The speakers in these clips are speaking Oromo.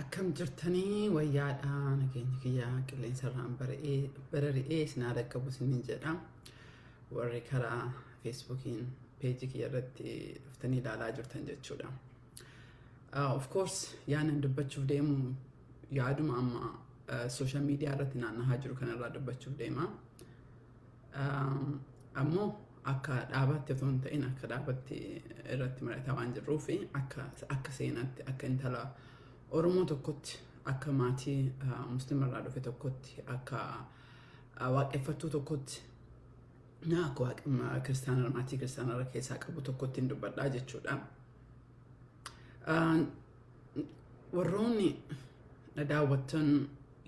Akkam jirtanii wayyaadhaa nageenya kiyyaa qilleensarraan barari'ee isinaa dhaqqabu isiniin jedha. Warri karaa Feesbuukiin peejii kiyya irratti dhuftanii ilaalaa jirtan jechuudha. Of course yaanan dubbachuuf deemu yaaduma amma social media irratti naanna'aa jiru kanarraa dubbachuuf deema. Ammoo akka dhaabaatti otoo hin ta'in akka dhaabatti irratti mari'ataa waan jirruufi akka seenaatti akka intala Oromoo tokkotti akka maatii musliimarraa dhufe tokkotti akka waaqeffattuu tokkotti akka waaqa kiristaanaa maatii kiristaanaa keessaa qabu tokkotti hin dubbadhaa jechuudha. Warroonni daawwattan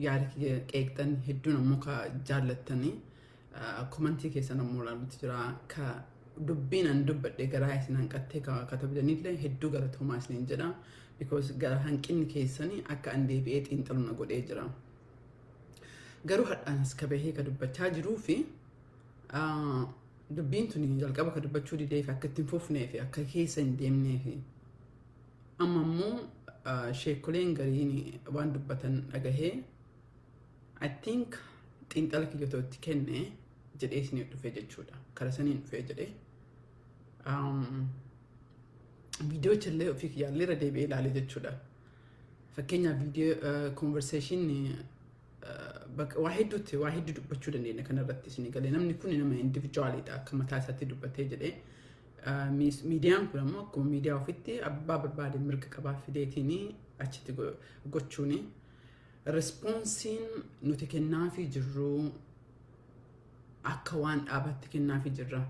yaada kiyya qeeqxan hedduun ammoo ka jaallattanii komantii keessan ammoo ilaalutti jira ka dubbiin an dubbadhe garaa isin hanqattee katabdanillee hedduu galatoomaa isiniin jedha. Because gara hanqinni keessanii akka an deebi'ee xiinxalu na godhee jira. Garuu hadhaanis ka bahee ka dubbachaa jiruu fi dubbiin tuni jalqaba ka dubbachuu didee fi akka ittiin fufnee fi akka keessa hin deemnee fi amma immoo sheekoleen gariin waan dubbatan dhagahee I think xiinxala kiyyotootti kenne jedhee isinii dhufee jechuudha. Kara saniin dhufee jedhee. Video challee ofii kiyyaalleera deebi'ee ilaale jechuudha. Fakkeenyaaf video conversation waa hedduu dubbachuu dandeenya kanarratti isinii galee namni kun nama individualidha akka mataa isaatti dubbatee jedhee miidiyaan kun ammoo akkuma miidiyaa ofitti abbaa barbaade mirga qabaa fideetiin achitti gochuuni responsiin nuti kennaafii jirru akka waan dhaabatti kennaafii jirra.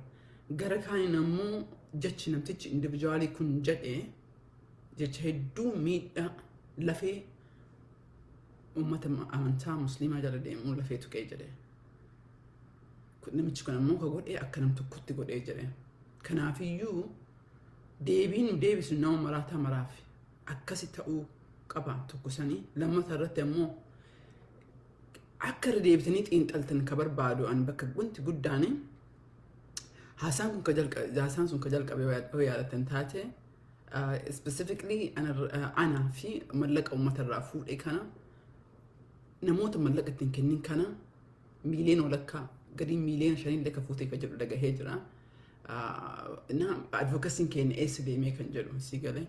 Gara kaaniin ammoo jechi namtichi individuaalii kun jedhee jecha hedduu miidhaa lafee ummata amantaa musliimaa jala deemuu lafee tuqee jedhee. Namichi kun ammoo ka godhee akka nam tokkotti godhee jedhee. Kanaafiyyuu deebiin nu deebisu nama maraataa maraaf akkasi ta'uu qaba tokkosanii lammata irratti ammoo akka irra deebitanii xiinxaltan ka barbaadu an bakka wanti guddaanii Haasaan sun ka jalqabe yoo yaadatan taate specifically anaa fi mallaqa uummatarraa fuudhee kana namoota mallaqa ittiin kennin kana miiliyoona walakkaa gadi miiliyoona 5 illee ka fuutee ka jedhu dhagahee jira. Advokasiin keenya eessa deemee kan jedhu si galee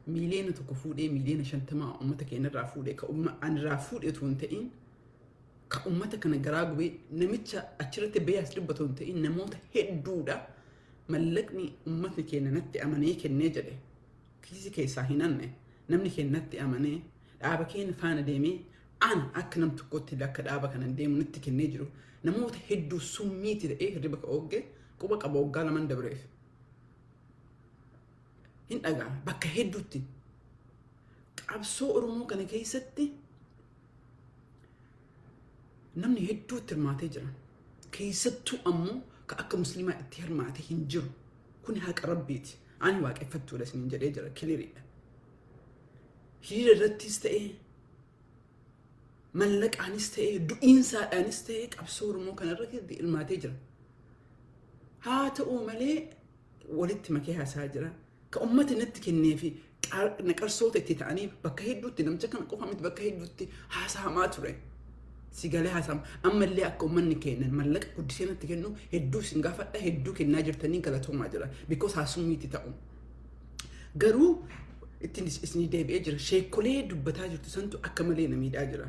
miiliyoona tokko fuudhee miiliyoona 50 uummata keenyarraa fuudhee ka anirraa fuudhee utuu hin ta'in ka ummata kana garaa gubee namicha achirratti beeyas dubbatu hin ta'in namoota hedduudha mallaqni ummatni keenya natti amanee kennee jedhe kiisii keessaa hin anne namni keenya natti amanee dhaaba keenya faana deemee ana akka nam tokkotti akka dhaaba kana deemu natti kennee jiru namoota hedduu summiiti ta'ee hirriba ka oogge quba qaba waggaa laman dabreef hin dhagaa bakka hedduutti qabsoo Oromoo kana keessatti namni hedduutti hirmaatee jira. Keessattuu ammoo ka akka musliimaa itti hirmaate hin jiru. Kuni haqa rabbiiti. Ani waaqeffattuudha isiniin jedhee jira kiliriidha. Hiriira irrattis ta'ee mallaqaanis ta'ee du'iinsaadhaanis ta'ee qabsoo Oromoo kanarratti hirmaatee jira. Haa ta'uu malee walitti makee haasaa jira. Ka ummata natti kennee fi naqarsoota itti ta'anii bakka hedduutti namicha kana qofa miti bakka hedduutti haasa'amaa ture. Sigalee haasam ammallee akka uummanni kennan mallaqa guddisee natti kennu hedduu isin gaafadha hedduu kennaa jirtanii galatoomaa jira because haasummiiti ta'u. Garuu ittiin isin deebi'ee jira sheekolee dubbataa jirtu santu akka malee na miidhaa jira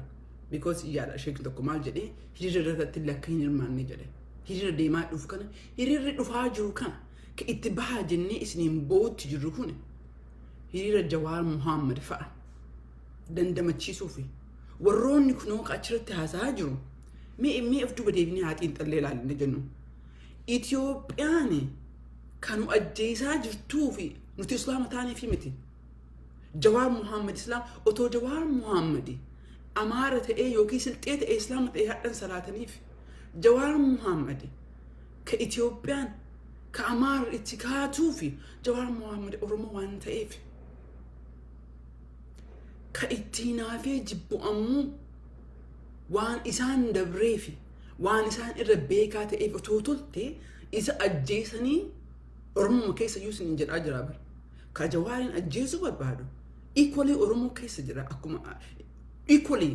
because yaada sheekni tokko maal jedhee hiriira irratti illee akka hin hirmaanne jedhe hiriira deemaa dhufu kana hiriirri dhufaa jiru kana ka itti bahaa jennee isiniin bootti jirru kun hiriira Jawaar Muhammad fa'a dandamachiisuufi. Warroonni kunoo achirratti haasaa jiru mee of duba deebinee haa xiinxallee ilaalle jennu Itoophiyaan kanu ajjeesaa jirtuu fi nuti islaama taaneef miti. Jawaar Muhammad islaam otoo Jawaar Muhammad amaara ta'ee yookiin silxee ta'ee islaama ta'ee hadhan salaataniif Jawaar Muhammad ka Itoophiyaan ka amaara itti kaatuu fi Jawaar Muhammad Oromoo waan ta'eef ka ittiin haafee jibbu ammoo waan isaan dabree fi waan isaan irra beekaa ta'eef otoo tolte isa ajjeesanii Oromoo keessa iyyuu isin jedhaa jira bar ka Jawaarin ajjeesuu barbaadu equally oromoo keessa jira akkuma equally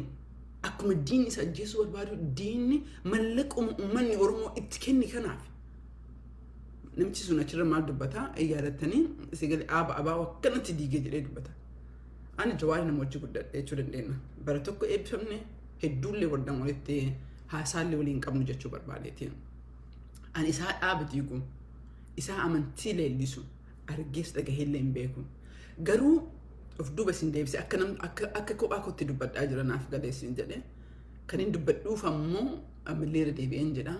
akkuma diinni isa ajjeesuu barbaadu diinni mallaquma ummanni oromoo itti kenni kanaaf namichi sun achirra maal dubbata yaadattanii sigalee abaa akkanatti diigee jedhee dubbata. Ani jawaari nama wajji guddadhe jechuu dandeenya. Bara tokko eebbifamne hedduullee waldaan walitti haasaallee waliin qabnu jechuu barbaadeeti. Ani isaa dhaaba diigu isaa amantii leellisu argees dhagaheellee hin beeku. Garuu of duuba sin deebise akka kophaa kootti dubbadhaa jira naaf galeessin jedhe. Kan hin dubbadhuuf ammoo ammallee deebi'een jedha.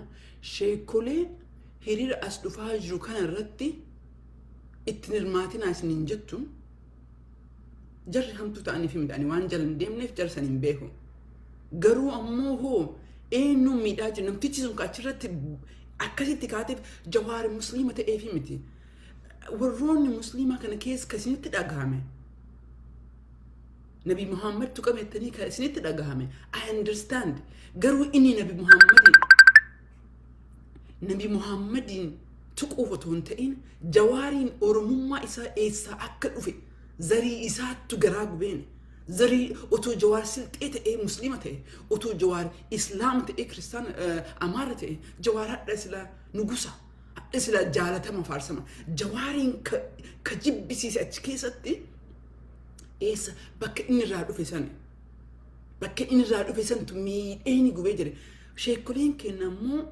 Sheekolee hiriira as dhufaa jiru kana irratti ittiin hirmaatinaa isin hin jettu. Jarri hamtuu ta'anii fi midhaanii waan jala hin deemneef jarri san hin beeku. Garuu ammoo hoo eenyuun miidhaa jiru namtichi sun achirratti akkasitti kaateef Jawaar musliima ta'eefi miti. Warroonni musliimaa kana keessa kan isinitti dhagahame. Nabi Muhammad tuqamettanii kan isinitti dhagahame. I understand. Garuu inni Nabi Muhammadin tuquuf otoo hin ta'in Jawaariin oromummaa isaa eessaa akka dhufe zarii isaattu garaa gubeen. Zarii otoo Jawaar silxee ta'ee musliima ta'e otoo Jawaar islaama ta'ee kristaan amaara ta'e Jawaar hadha sila nugusa hadha sila jaalatama faarsama. Jawaariin ka jibbisiise achi keessatti eessa bakka inni irraa dhufe sana bakka inni irraa dhufe santu miidheeni gubee jedhe. Sheekoleen kenna ammoo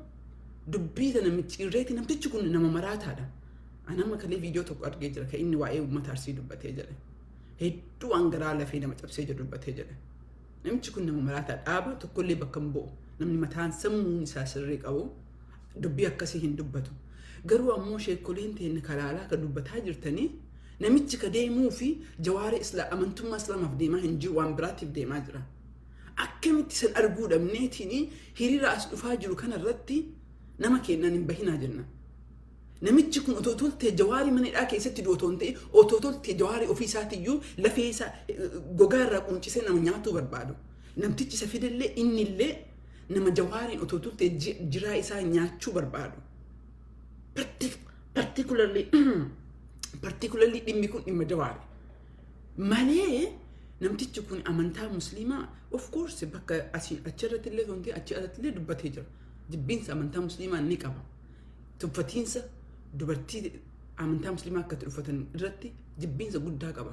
dubbii tana micciirreeti namtichi kun nama maraataadha. Anama kalee viidiyoo tokko argee jira kan inni waa'ee uummata Arsii dubbatee jedhe. Hedduu angaraa lafee nama cabsee jedhu dubbatee jedhe. Namichi kun nama maraataa dhaaba tokkollee bakka hin bu'u. Namni mataan sammuun isaa sirrii qabu dubbii akkasii hin dubbatu. Garuu ammoo sheekoleen ta'e kalaalaa ka dubbataa jirtanii namichi ka deemuu fi Jawaari amantummaa islaamaaf deemaa hin jiru waan biraatiif deemaa jira. Akkamitti san arguu dhabneetiin hiriira as dhufaa jiru kanarratti nama kennan hin bahinaa jenna. Namichi kun otoo toltee Jawaari manidhaa keessatti du'otoon ta'e otoo toltee Jawaari ofii isaatiiyyuu lafee isaa gogaa irraa quncisee nama nyaatuu barbaadu. Namtichi isa fidallee innillee nama Jawaariin otoo toltee jiraa isaa nyaachuu barbaadu. Particularly dhimmi kun dhimma Jawaari. Malee namtichi kun amantaa musliimaa of course bakka achirratti illee tonte achi alatti illee dubbatee jira. Jibbinsa amantaa musliimaa ni qaba. Tuffatiinsa dubartii amantaa musliimaa akka tuffatan irratti jibbinsa guddaa qaba.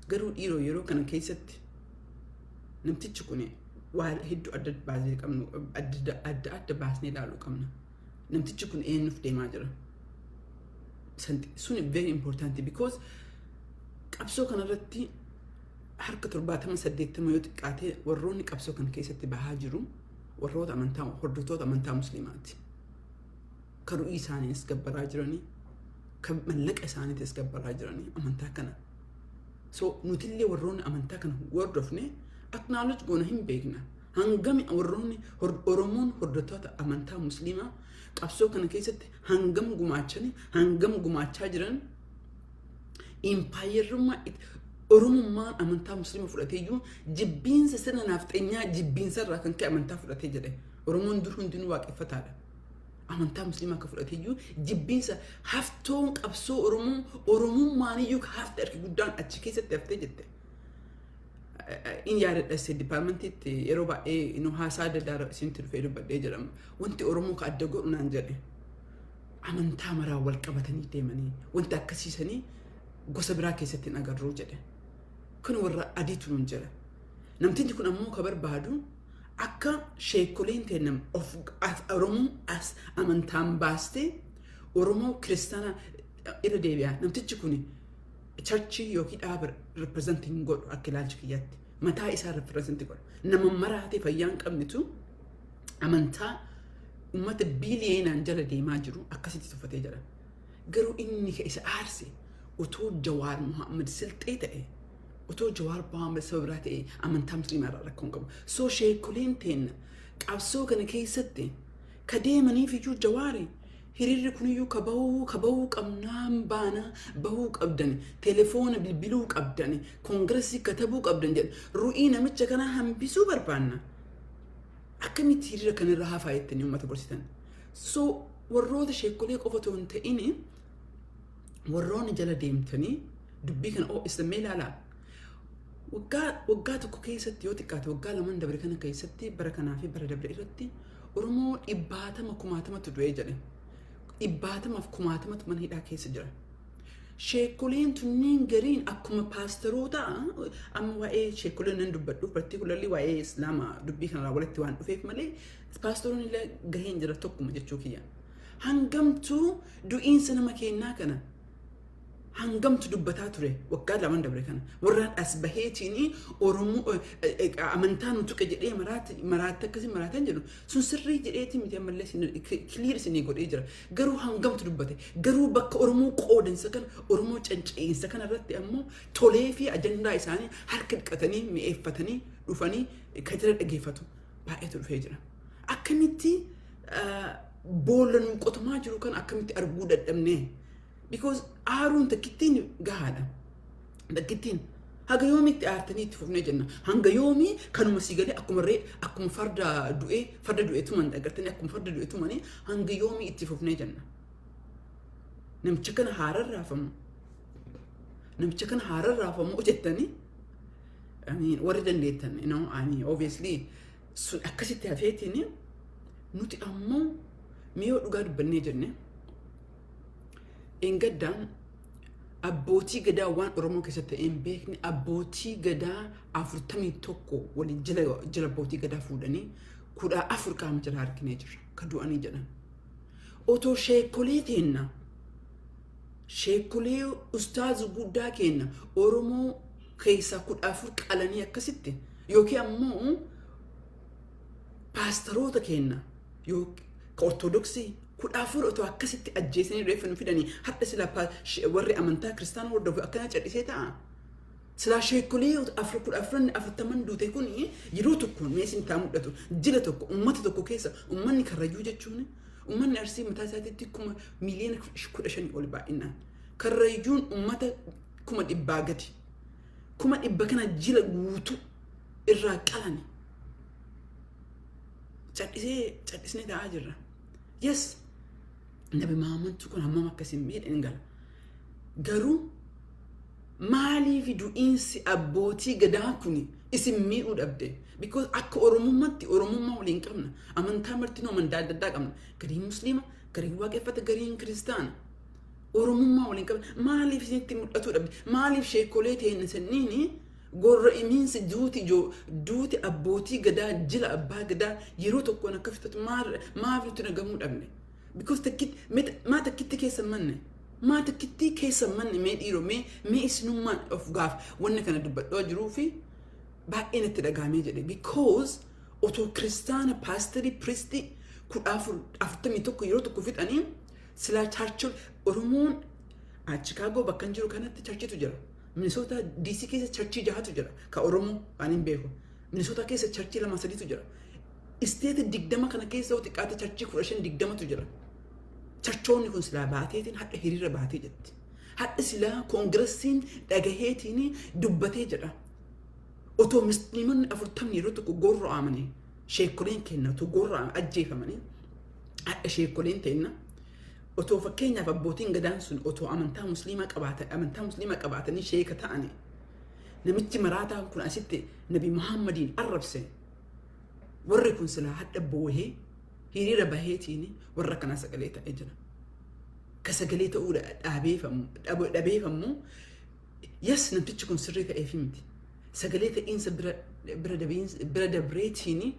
Garuu dhiiroo yeroo kana keessatti namtichi kun waa hedduu adda baasnee ilaaluu qabna. Namtichi kun eenyuuf deemaa jira? Sun very important because qabsoo kanarratti harka 70-80 yoo xiqqaatee warroonni qabsoo kan keessatti bahaa jiru warroota amantaa hordoftoota amantaa musliimaati. Kan ru'ii isaaniis gabbaraa jiranii kan mallaqa isaaniitis gabbaraa jiranii amantaa kana. So nutillee warroonni amantaa kana hordofne acknowledge goona hin beekna. Hangami warroonni Oromoon hordoftoota amantaa musliimaa qabsoo kana keessatti hangam gumaachaa jiran impaayerummaa Oromummaan amantaa musliima fudhatee jiru jibbiinsa sirna nafxeenyaa jibbiinsa irraa kan ka'e amantaa fudhatee jedhe. Oromoon dur hundinuu waaqeffataadha. Amantaa musliimaa akka fudhatee jiru jibbiinsa haftoon qabsoo Oromummaan iyyuu hafte arki guddaan achi keessatti haftee jette. In yaadadha State Departmentiitti yeroo baay'ee haasaa daddaara isinti dhufee dubbadhee jedhama. Wanti Oromoo ka adda godhu naan jedhe. Amantaa maraa wal qabatanii deemanii wanti akkasiisanii gosa biraa keessatti hin agarruu jedhe. Kun warra adiitu nuun jedha. Namtichi kun ammoo ka barbaadu akka sheekoleen ta'e of Oromoo as amantaan baastee Oromoo kiristaana irra deebi'aa. Namtichi kun churchii yookiin dhaaba representing godhu akka ilaalcha kiyyaatti mataa isaa representing godhu. Nama maraatee fayyaa hin qabnetu amantaa uummata biiliyeenaan jala deemaa jiru akkasitti tuffatee jira. Garuu inni ka isa aarse otoo Jawaar Muhammad silxee ta'e otoo Jawaar Muhammad sababraa ta'e amantaa musliimaa irraa rakkoon qabu. So sheekoleen ta'e qabsoo kana keessatti ka deemaniif iyyuu Jawaari hiriirri kun iyyuu ka bahuu qabnaan baana bahuu qabdan telefoona bilbiluu qabdan koongiresii katabuu qabdan jedhan ru'ii namicha kana hambisuu barbaanna. Akkamitti hiriira kanarra hafaa jettanii uummata gorsitan. So warroota sheekolee qofa otoo hin ta'in warroonni jala deemtanii dubbii kana islaamee ilaalaa. waggaa tokko keessatti yoo xiqqaate waggaa lamaan dabre kana keessatti bara kanaa fi bara dabre irratti Oromoo 100,000 du'ee jedhe. 100,000 mana hidhaa keessa jira. Sheekoleen tunniin gariin akkuma paasteroota amma waa'ee sheekoleen nan dubbadhu particularly waa'ee islaamaa dubbii kanarraa walitti waan dhufeef malee paasteroonni illee gaheen jira tokkuma jechuu kiyya. Hangamtuu du'iinsa nama kennaa kana hangamtu dubbataa ture waggaa lamaan dabre kana warraan as baheetiin Oromoo amantaa nu tuqe jedhee maraatti akkasii maraataan jedhu sun sirrii jedheeti miti ammallee kiliir isinii godhee jira garuu hangamtu dubbate garuu bakka Oromoo qoodansa kana Oromoo canceensa kana irratti ammoo tolee fi ajandaa isaanii harka dhiqatanii mi'eeffatanii dhufanii kan dhageeffatu baay'eetu dhufee jira akkamitti boolla nu qotamaa jiru kan akkamitti arguu dadhabnee because aaruun takkittiin gahaadha. Takkittiin haga yoomitti aartanii itti fufnee jenna. Hanga yoomii kanuma si galee akkuma farda du'ee tuman agartanii akkuma farda du'ee tumanii hanga yoomii itti fufnee jenna. Namicha kana haararraafamu jettanii warri dandeettan obviously sun akkasitti hafeetiin nuti ammoo miyoo dhugaa dubbannee jenne. Engaddaan abbootii gadaa waan Oromoo keessatti ta'een beekni abbootii gadaa 41 waliin jila abbootii gadaa fuudhanii 14 qaama jala harkinee jira ka du'anii jedhan. Otoo sheekolee teenna sheekolee ustaazu guddaa kenna Oromoo keessaa 14 qalanii akkasitti yookiin ammoo paasteroota kenna yookiin ka ortodoksii 14 otoo akkasitti ajjeesanii reeffan fidanii hadda sila warri amantaa kiristaanaa hordofu akkana cadhisee ta'a. Sila sheekolee 40 duute kun yeroo tokkoon meesin taa mul'atu jila tokko ummata tokko keessa ummanni karrayyuu jechuun ummanni Arsii mataa isaatiitti kuma miliyoona 15 ol baay'inaan karrayyuun ummata 100,000 gadi 100,000 kana jila guutuu irraa qalani cadhisnee taa'aa jirra. Yes. Nabi Muhammad kun hammam akkasin miidhan gala. Garuu maaliif du'iinsi abbootii gadaa kun isin miidhuu dhabde? Because akka Oromummaa waliin qabna. Amantaa martinoo amantaa adda addaa qabna. Gariin Musliima, gariin waaqeffata, gariin Kiristaana. Oromummaa waliin qabna. Maaliif isinitti mul'atuu dhabde? Maaliif sheekolee ta'een sanniini gorra imiinsi duuti abbootii gadaa jila abbaa gadaa yeroo tokkoon akka fixatu maaf nuti nagamuu dhabne? Because takkitti keessa manne mee dhiiroo mee isinummaan of gaaf wanni kana dubbadhaa jiruu fi baay'ee natti dhagaamee jedhe because otoo kiristaana paasterii piristii 41 yeroo tokko fixanii silaa chaarchol Oromoon Chicaagoo bakka hin jiru kanatti charchitu jira. Minnesota DC keessa charchii 6tu jira ka Oromoo waan hin beeku. Minnesota keessa charchii 2-3tu jira. Isteeta 20 kana keessa yoo xiqqaate charchii 15-20tu jira. Charchoonni kun silaa baateetiin hadda hiriira baatee jetti. Hadda silaa koongiresiin dhagaheetiin dubbatee jedha. Otoo musliimonni 40 yeroo tokko gorro amanii sheekoleen kenna otoo gorro ajjeefamanii hadda sheekoleen teenna otoo fakkeenyaaf abbootiin gadaan sun otoo amantaa musliimaa qabaatanii sheeka ta'anii namichi maraataan kun asitti Nabi Muhammadiin arrabse warri kun silaa hadda boohee hiriira baheetiin warra kanaa sagalee ta'ee jira. Ka sagalee ta'uu dhabeefammoo yes namtichi kun sirrii ta'eef miti. Sagalee ta'iinsa bira dabreetiin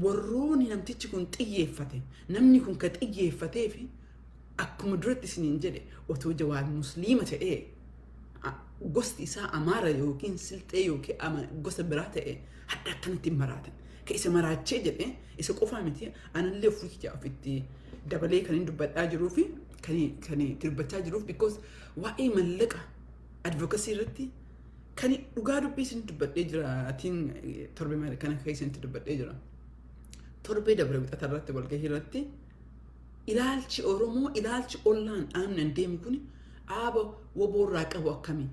warroonni namtichi kun xiyyeeffate namni kun ka xiyyeeffatee fi akkuma duratti isiniin jedhe otoo Jawaar musliima ta'ee gosti isaa Amaara yookiin Silxee yookiin gosa biraa ta'ee hadda akkanatti maraatan. Ka isa maraachee jedhee isa qofaa miti anallee ofitti dabalee kan hin dubbadhaa jiruu fi kan dubbachaa jiruuf because waa'ee mallaqa advocacy irratti kan dhugaa dubbii isin dubbadhee jira atiin torbe kana keessatti dubbadhee jira. Torbee dabre wixata irratti walgahii irratti ilaalchi Oromoo ilaalchi ollaan dhaamnan deemu kun dhaaba woboorraa qabu akkamii?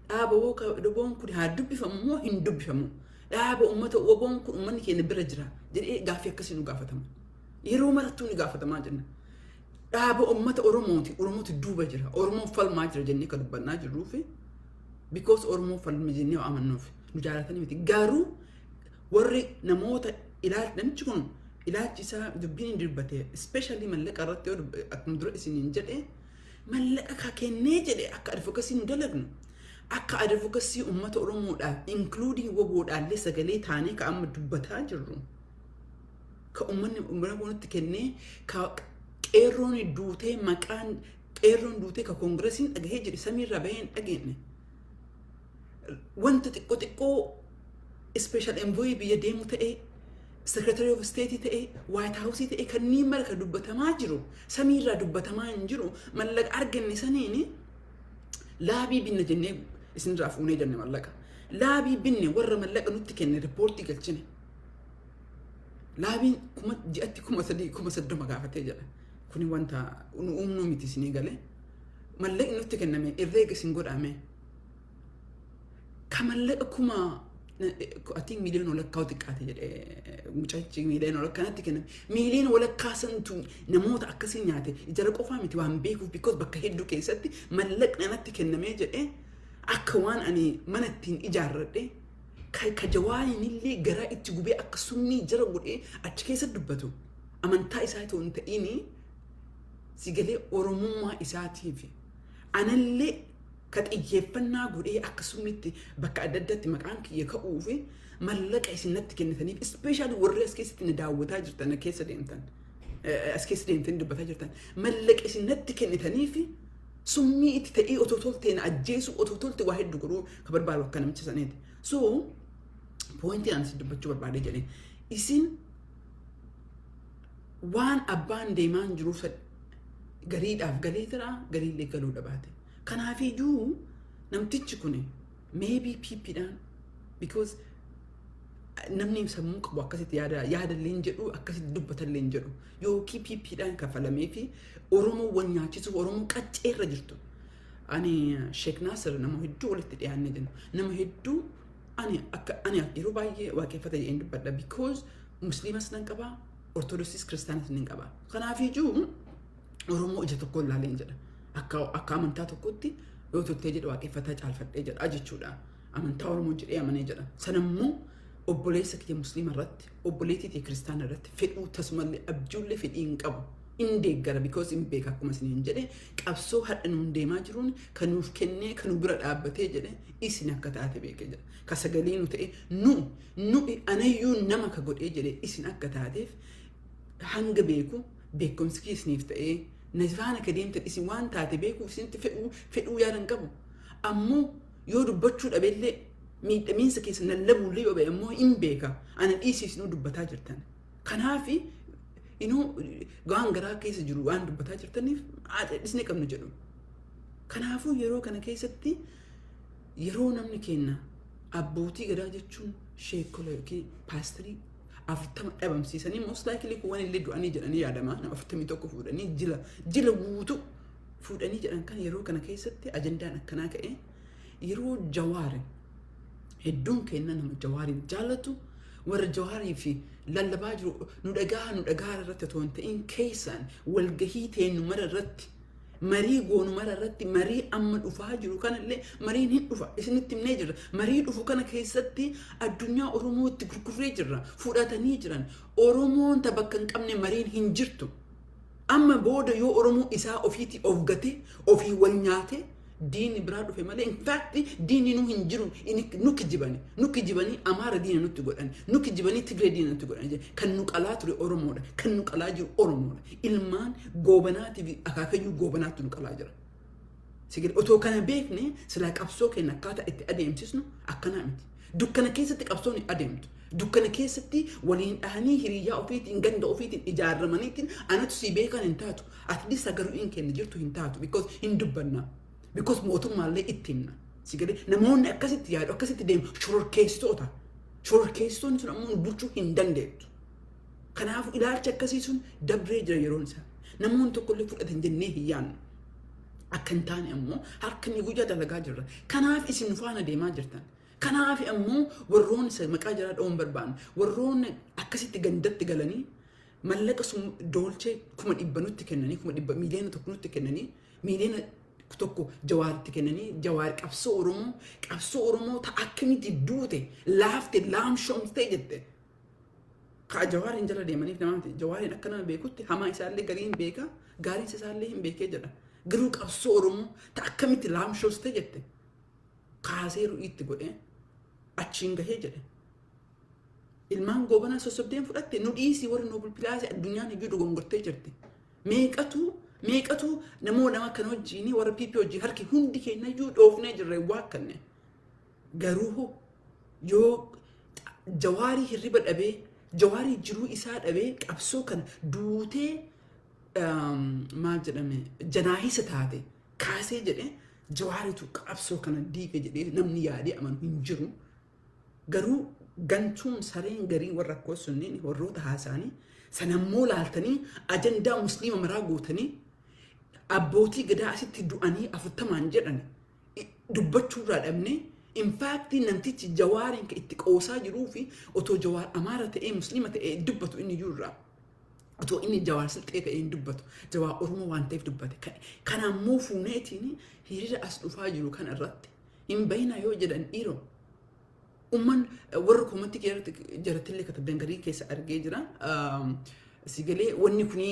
Dhaaba woboon kun haa dubbifamu moo hin dubbifamu? Dhaaba ummata woboon kun ummanni keenya bira jira jedhee gaaffii akkasii nu gaafatama. Yeroo marattuu ni gaafatamaa jenna. Dhaaba ummata Oromootu duuba jira. Oromoon falmaa jira jennee kan dubbannaa jirruufi because Oromoo falmi jennee amannuuf. nu jaalatanii miti. Garuu warri namoota namichi kun ilaalchi isaa dubbiin hin dubbate especially mallaqa irratti yoo akkuma dura isiniin jedhe mallaqa ka kennee jedhe akka advocacy nu dalagnu akka advocacy uummata Oromoodhaaf including woboodhaallee sagalee taanee ka amma dubbataa jirru ka uummanni Oromooti kennee ka qeerroon duutee maqaan qeerroon duutee ka koongiresiin dhagahee jedhe samiirraa baheen dhageenye wanta xiqqoo special envoy biyya deemu ta'ee Secretary of State ta'e White House ta'e kanneen marka dubbatamaa jiru samiirraa dubbatamaa hin jiru mallaqa arganne saniini laabii binne jennee isinirraa fuunee jenne mallaqa laabii binne warra mallaqa nutti kenne ripoortii galchine laabiin kuma ji'atti 3,000 gaafatee jedha kuni wanta uumnu miti isinii galee mallaqni nutti kenname irreega isin godhame ka mallaqa kuma I think million wala kaawti qaate jedhe mucaachi million wala kanatti kenna million wala kaasantu namoota akkasii nyaate ijara qofaa miti waan beekuuf because bakka hedduu keessatti mallaqni natti kennamee jedhe akka waan ani mana ittiin ijaarradhe ka jawaaniin illee garaa itti gubee akka sunni jara godhee achi keessa dubbatu amantaa isaa ta'uu hin ta'ini sigalee oromummaa isaatiif anallee ka xiyyeeffannaa godhee akkasumitti bakka adda addaatti maqaan kiyya ka'uu fi mallaqa isin natti kennitaniif especially warri as keessatti na daawwataa jirtan keessa deemtan as keessa deemtan dubbataa jirtan mallaqa isin natti kennitaniif summii itti ta'ee otoo tolteen ajjeesu otoo tolte waa hedduu godhuu ka barbaadu akka namicha saneeti. So pointiin ani dubbachuu barbaade jedhee isin waan abbaan deemaan jiruuf gariidhaaf galee jira gariillee galuu dhabaate. Kanaafuu namtichi kun maybe piippiidhaan because namni sammuu qabu akkasitti yaadallee hin jedhu akkasitti dubbatallee hin jedhu yookiin piippiidhaan kafalamee fi Oromoo wan nyaachisuuf Oromoo qacceerra jirtu. Ani Sheek Naasir nama hedduu walitti dhiyaanne jennu nama hedduu ani yeroo baay'ee waaqeffata jedheen dubbadha because musliimas nan qaba ortodoksis kiristaanas nan qaba. Kanaafuu Oromoo ija tokko ilaalee hin jedha. Akka amantaa tokkotti yoo turtee jedhu waaqeffataa caalfadhee jedha jechuudha. Amantaa Oromoo jedhee amanee jedha. Sanammoo obboleessa kiyya musliima irratti obboleettii kiyya kiristaana irratti fedhuu tasumallee abjuullee fedhii hin qabu. In deeggara because in beeka akkuma isiniin jedhe qabsoo hadha nuun deemaa jiruun kan nuuf kennee kan nu bira dhaabbatee jedhe isin akka taate beeke jedha. Ka sagalee nu ta'e nu anayyuu nama ka godhee jedhe isin akka taateef hanga beeku beekumsi isiniif ta'ee Nazvana kademtan isin waan taate beeku isinti fedhuu yaadan qabu ammoo yoo dubbachuu dhabellee miidhamiinsa keessa lallabullee yoo ba'e ammoo hin beeka ana dhiisiisnuu dubbataa jirtan kanaaf gaan garaa keessa jiru waan dubbataa jirtaniif dhisnee qabnu jedhu kanaafuu yeroo kana keessatti yeroo namni kenna abbootii gadaa jechuun sheekola yookiin paastorii 40 dhabamsiisanii most likely kuwan illee du'anii jedhanii yaadama nama 41 fuudhanii jila guutuu fuudhanii jedhan kan yeroo kana keessatti ajandaan akkanaa ka'e yeroo Jawaar hedduun kenna nama Jawaarin jaalatu warra Jawaarii fi lallabaa jiru nu dhagaa irratti otoo hin ta'in keessaan walgahii teenyu mara irratti marii goonu mara irratti marii amma dhufaa jiru kanallee mariin hin dhufa isinitti himnee jirra marii dhufu kana keessatti addunyaa Oromootti gurgurree jirra fudhatanii jiran Oromoon bakka hin qabne mariin hin jirtu amma booda yoo Oromoo isaa ofiitti of gate ofii wal nyaate diini biraa dhufe malee in fact diini nu hin jiru nuki jibani Amaara diina nutti godhan nuki jibani Tigree diina nutti godhan kan nu qalaa ture Oromoodha kan nu qalaa jiru Oromoodha ilmaan goobanaati fi akaakayyuu goobanaatti nu qalaa jira sigil otoo kana beekne silaa qabsoo keenya akkaataa itti adeemsisnu akkanaa miti dukkana keessatti qabsoon adeemtu dukkana keessatti waliin dhahanii hiriyaa ofiitiin ganda ofiitiin ijaarramaniitiin anatu si beekan hin taatu at least agaruu in kenna jirtu hin taatu because hin dubbanna because mootummaallee itti himna sigale namoonni akkasitti yaadu akkasitti deemu shororkeessitoonni sun ammoo bulchuu hin dandeettu kanaaf ilaalcha akkasii sun dabree jira yeroon isaa namoonni tokkollee fudhatan jennee hin yaannu akka hin taane ammoo harkanii guyyaa dalagaa jirra kanaaf isin faana deemaa jirtan kanaaf ammoo warroon isa maqaa jara dhawuun barbaanne warroon akkasitti gandatti galanii mallaqa sun doolchee 100 nutti kennanii 100 miliyoona tokko nutti kennanii miliyoona tokko jawaaritti kennanii jawaar qabsoo oromoo ta akkamitti duute laafte laamshoomtee jette ka jawaariin jala deemaniif namaati jawaariin akka nama beekutti hamaa isaallee gariin beeka gaariin isaallee hin beekee jedha garuu qabsoo oromoo ta akkamitti laamshoomtee jette kaasee ru'iitti godhee achiin gahee jedhe ilmaan goobana sosobdeen fudhatte nu dhiisii warri noobul pilaasii addunyaan iyyuu dogongortee jirti meeqatu nama kan wajjiin warra piipii hojii harki hundi keenya iyyuu dhoofnee jirre waa kanne garuu yoo jawaarii hirriba dhabee jawaarii jiruu isaa dhabee qabsoo kan duutee maal jedhame janaahisa taate kaasee jedhe jawaaritu qabsoo kana diige jedhee namni yaadee amanu hin jiru garuu gantuun sareen garii warra akkoo sunniin warroota haasaanii sanammoo laaltanii ajandaa musliima maraa gootanii abbootii gadaa asitti du'anii 40 jedhan dubbachuurraa dhabne in fact namtichi jawaariin ka itti qoosaa jiruu fi otoo jawaar amaara ta'ee musliima ta'ee dubbatu inni jirra otoo inni jawaar silxee ta'ee dubbatu jawaar oromoo waan ta'eef dubbate kanammoo fuuneetiin hiriira as dhufaa jiru kan irratti hin bayna yoo jedhan dhiiroo umman warra koomatti jarattillee katabdan garii keessa argee jira sigalee wanni kuni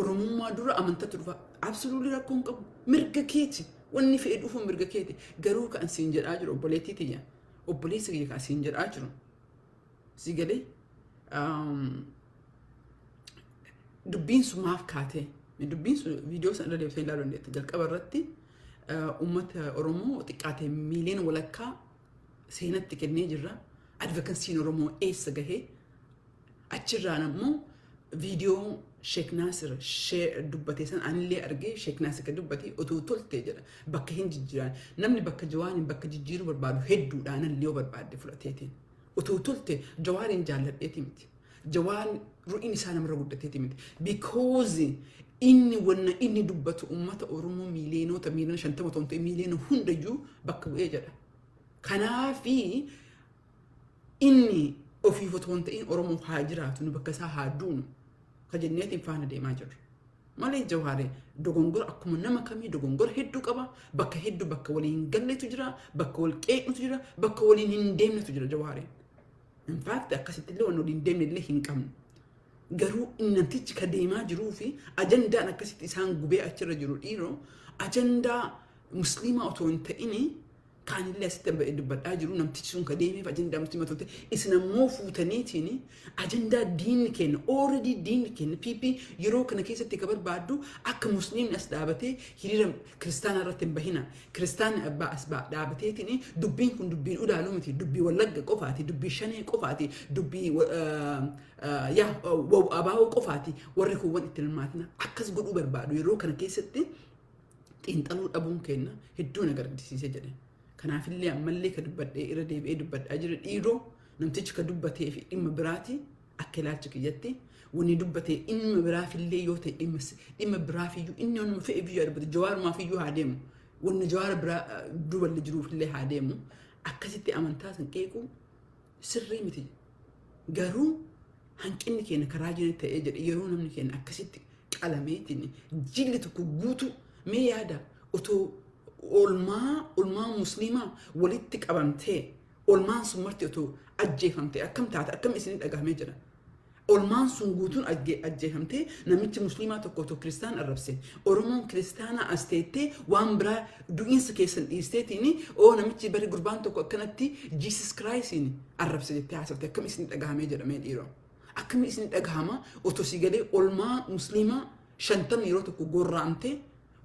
oromummaa dura amantatu dhufa absoluutli rakkoon qabu mirga keeti wanni fe'ee dhufu mirga keeti garuu kan siin jedhaa jiru obboleettii tiyya obboleessa kiyya kan siin jedhaa jiru sigalee dubbiin sun maaf kaatee dubbiin sun viidiyoo sana irra deebisee ilaaluu dandeetta jalqaba irratti uummata oromoo xiqqaatee miiliyoona walakkaa seenatti kennee jirra advokansiin oromoo eessa gahee achirraan ammoo viidiyoo Sheek Naasir dubbate san anillee argee Sheek Naasir ka dubbate otoo toltee jedha bakka hin jijjiiran namni bakka jawaaniin bakka jijjiiruu barbaadu hedduudhaan illee yoo barbaadde fudhateetiin otoo tolte jawaariin jaalladheeti miti jawaan ru'in isaa namarra guddateeti miti because inni dubbatu ummata oromoo miiliyoonota miiliyoona 50 tonte miiliyoona hundayyuu bakka bu'ee jedha kanaafi inni ofii fotoon ta'in oromoo haa jiraatu nu bakka isaa haa duunu ka jenneetiin faana deemaa jirru malee jawaaree dogongora akkuma nama kamii dogongora hedduu qaba bakka hedduu bakka waliin galletu jira bakka wal qeeqnutu jira bakka waliin hin deemnetu jira jawaareen in fact akkasitti illee waan waliin deemne illee hin qabnu garuu innantichi ka deemaa jiruu fi ajandaan akkasitti isaan gubee achirra jiru dhiiroo ajandaa musliimaa otoo hin ta'ini kan illee asitti dubbadhaa jiru namtichi sun ka deemeef ajandaa musliimaa tolte isinammoo fuutaniitiin ajandaa diinni kenna already diinni kenna piipii yeroo kana keessatti ka barbaaddu akka musliimni as dhaabatee hiriira kiristaanaa irratti hin bahina kiristaanni abbaa as dhaabateetiin dubbiin kun dubbiin udaaluu miti dubbii wallagga qofaati dubbii shanee qofaati dubbii abaawoo qofaati warri kun wan itti hirmaatina akkas godhuu barbaadu yeroo kana keessatti xiinxaluu dhabuun kenna hedduu na gargisiisee jedhe kanaafillee ammallee ka dubbadhee irra deebi'ee dubbadhaa jira dhiiroo namtichi ka dubbatee fi dhimma biraati akka ilaalcha kiyyatti wanni dubbatee dhimma biraafillee yoo ta'e dhimma biraafiyyuu inni wanuma fe'e biyyuu dubbate jawaarumaafiyyu haa deemu wanni jawaara biraa duballi jiruufillee haa deemu akkasitti amantaa san qeequu sirrii miti garuu hanqinni keenya karaa jiru ta'ee jedhe yeroo namni keenya akkasitti qalameetiin jilli tokko guutu mee yaada otoo olmaa musliimaa walitti qabamtee olmaan sun marti otoo ajjeefamtee akkam taate akkam isin dhagahamee jira olmaan sun guutuun ajjeefamtee namichi musliimaa tokko otoo kiristaan arrabse oromoon kiristaana asteettee waan biraa du'iinsa keessan dhiisteetiin namichi bari gurbaan tokko akkanatti Jesus Christiin arrabse jettee haasofte akkam isin dhagahamee jedhamee dhiiroo akkam isin dhagahama otoo si galee olmaa musliimaa 50 yeroo tokko gorraamtee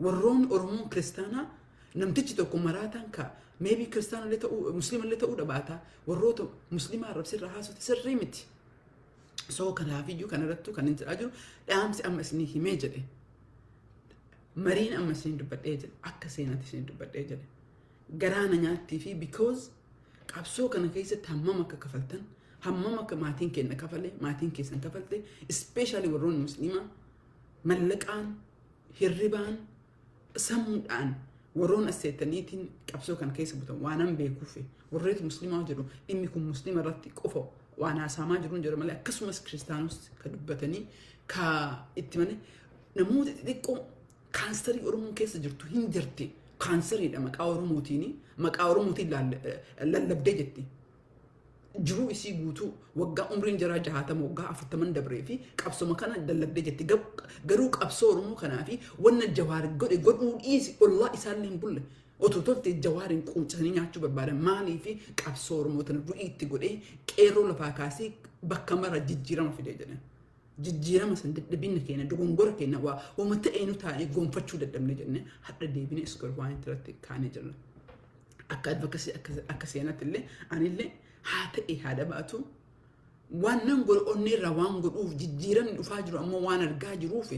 warroon oromoon kiristaanaa namtichi tokko maraataan ka maybe kiristaana illee ta'uu musliima illee ta'uu dhabaata warroota musliimaa arrabsirraa haasofte sirrii miti soo kanaafiyyuu kanarrattuu kan hin jedhaa jiru dhaamsi amma isinii himee jedhe mariin amma isin dubbadhee jedhe akka seenatti isin dubbadhee jedhe garaana nyaattii fi because qabsoo kana keessatti hammam akka kafaltan hammam akka maatiin keenya kafalee maatiin keessan kafalte especially warroonni musliimaa mallaqaan hirribaan sammuudhaan warroon asseetaniitiin qabsoo kan keessa butan waanan beekuufi warreetu musliimaa jedhu dhimmi kun musliima irratti qofa waan haasaamaa jiruun jedhu malee akkasumas kiristaanos ka dubbatanii ka itti malee namoota xixiqqoo kaansarii Oromoo keessa jirtu hin jirti. Kaansariidha maqaa Oromootiin maqaa Oromootiin lallabdee jetti. Jiruu isii guutuu waggaa umriin jaraa 60 waggaa 40 dabree fi qabsoma kana lallabdee jetti. Garuu qabsoo Oromoo kanaa fi wanna Jawaar godhe godhuu dhiisi ollaa isaallee hin bulle. Otoo toltee Jawaariin quuncanii nyaachuu barbaadan maalii fi qabsoo Oromoo tana du'ii itti godhee qeerroo lafaa kaasee bakka mara jijjiirama fidee jedhan. Jijjiirama san dadhabina keenya dogongora keenya waa uummata eenyu taa'ee gonfachuu dadhabne jenne hadda deebine isgoor waan irratti kaanee jirra. Akka advocacy akka seenatti illee anillee haa ta'e haadha baatu waan nan godhonnee irraa waan godhuuf jijjiiramni dhufaa jiru ammoo waan argaa jiruuf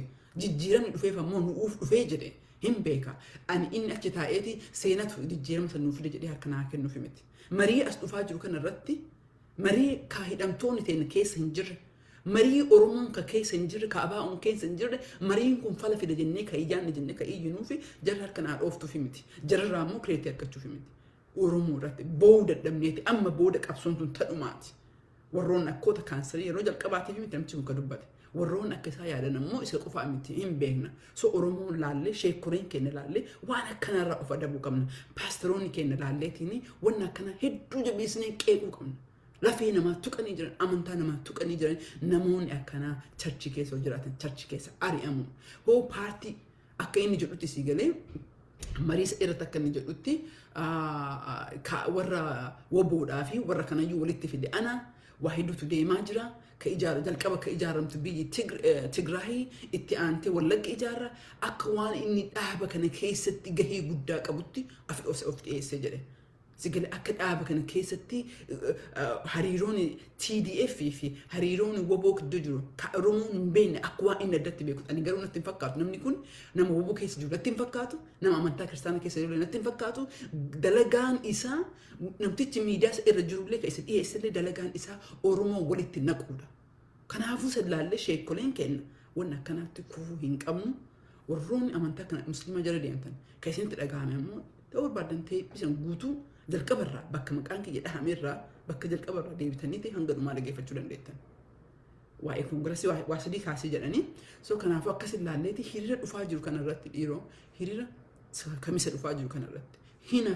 jijjiiramni dhufeef ammoo nuuf dhufee jedhe hin beeka. Ani inni achi taa'eeti seenatu jijjiirama san nuuf fide jedhee harka naa kennuuf miti. Marii as dhufaa jiru kana irratti marii kaa hidhamtoonni ta'in keessa hin jirre. Marii Oromoon ka keessa hin jirre ka abaa'uun keessa hin jirre mariin kun fala fida jennee ka ijaanne jennee ka iyyinuu fi jara harka naa dhooftuuf miti. Jararraa immoo kireetii argachuuf miti. Oromoo irratti booda dadhabneeti amma booda qabsoon tun tadhumaati. Warroon akkoota kaansarii yeroo jalqabaatiif miti namchi kun ka dubbate. Warroon akka isaa yaadan ammoo isa qofaa miti hin beekna. So Oromoon laallee sheekureen keenya laallee waan akkanarraa of adabuu qabna. Paasteroonni keenya laalleetiin waan akkana hedduu jabeessinee qeequu qabna. Lafee namaa tuqanii jiran amantaa namaa tuqanii jiran namoonni akkanaa charchi keessa jiraatan charchi keessa ari'amu. Hoo paartii akka inni jedhutti si galee mariisa irratti akka inni jedhutti warra waboodhaa fi warra kanayyuu walitti fide ana waa hedduutu deemaa jira. Ka ijaara jalqaba ka ijaaramtu biyyi Tigraahii itti aantee Wallagga ijaara akka waan inni dhaaba kana keessatti gahee guddaa qabutti of dhiyeessee jedhe. Sigale akka dhaaba kana keessatti hariiroon TDF fi hariiroon waboo gidduu jiru ka Oromoon hin beekne akka waan inni addatti beeku. Ani garuu natti hin fakkaatu namni kun nama waboo keessa jiru natti hin fakkaatu nama amantaa kiristaanaa keessa jiru natti hin fakkaatu. Dalagaan isaa namtichi miidiyaa irra jirullee ka isa dhiyeessillee dalagaan isaa Oromoo walitti naquudha. Kanaafuu sadlaallee sheekoleen kenna waan akkanaatti kufuu hin qabnu. Warroonni amantaa kana musliima jala deemtan ka isinitti dhagahame ammoo ta'uu barbaadan ta'e bisan guutuu jalqabarraa bakka maqaan kiyya dhahameerraa bakka jalqabarraa deebitanii ta'e hanga dhumaa dhageeffachuu dandeettan. Waa'ee koongirasii waa sadii kaasee jedhanii so kanaafuu akkas ilaalleeti hiriira dhufaa jiru kanarratti dhiiroo hiriira kamisa dhufaa jiru kanarratti hina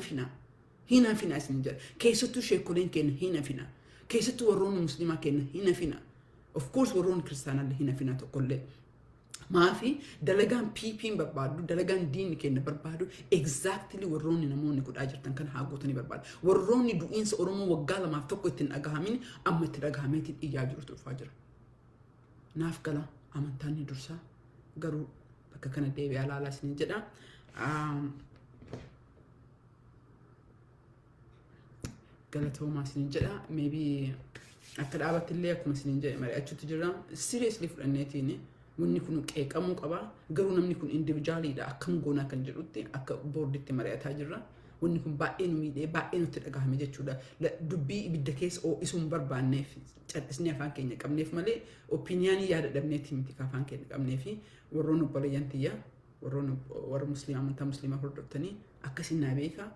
fina isin jedha. Keessattuu sheekoleen kenna hina fina. Keessattuu warroonni musliimaa kenna hina fina. Of course warroonni kiristaanallee hina fina tokkollee. Maafi dalagaan PP'n barbaadu dalagaan diinni kenna barbaadu exactly warroonni namoonni kudhaa jirtan kan haa gootanii barbaadu. Warroonni du'iinsa Oromoo waggaa 2 ittiin dhagahamin amma itti dhagahameetiin iyyaa jirutu dhufaa jira. Naaf gala amantaan ni dursaa garuu bakka kana deebi'aa ilaalaa isin jedha. Galatoomaa isin jedha. Maybe akka dhaabatti illee akkuma isin jedhe mari'achuutu jira. Seriously fudhanneetiin wanni kun qeeqamuu qaba. Garuu namni kun individualiidha akkam goonaa kan jedhutti akka boorditti mari'ataa jirra. Wanni kun baay'ee nu miidhee baay'ee nutti dhagahame jechuudha. Dubbii ibidda keessa isuun barbaanneef callisnee afaan keenya qabneef malee opiniyaanii yaada dhabneetti miti afaan keenya qabneef warroon obboleeyyan tiyyaa warra musliimaa amantaa musliimaa hordoftanii akkasiin naa beekaa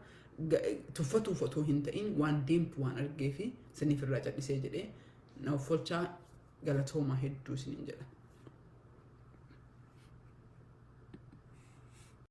tuffatuuf otoo hin ta'in waan deemtu waan argee fi saniif irraa callisee jedhee na offolchaa galatoomaa hedduu isiniin jedha.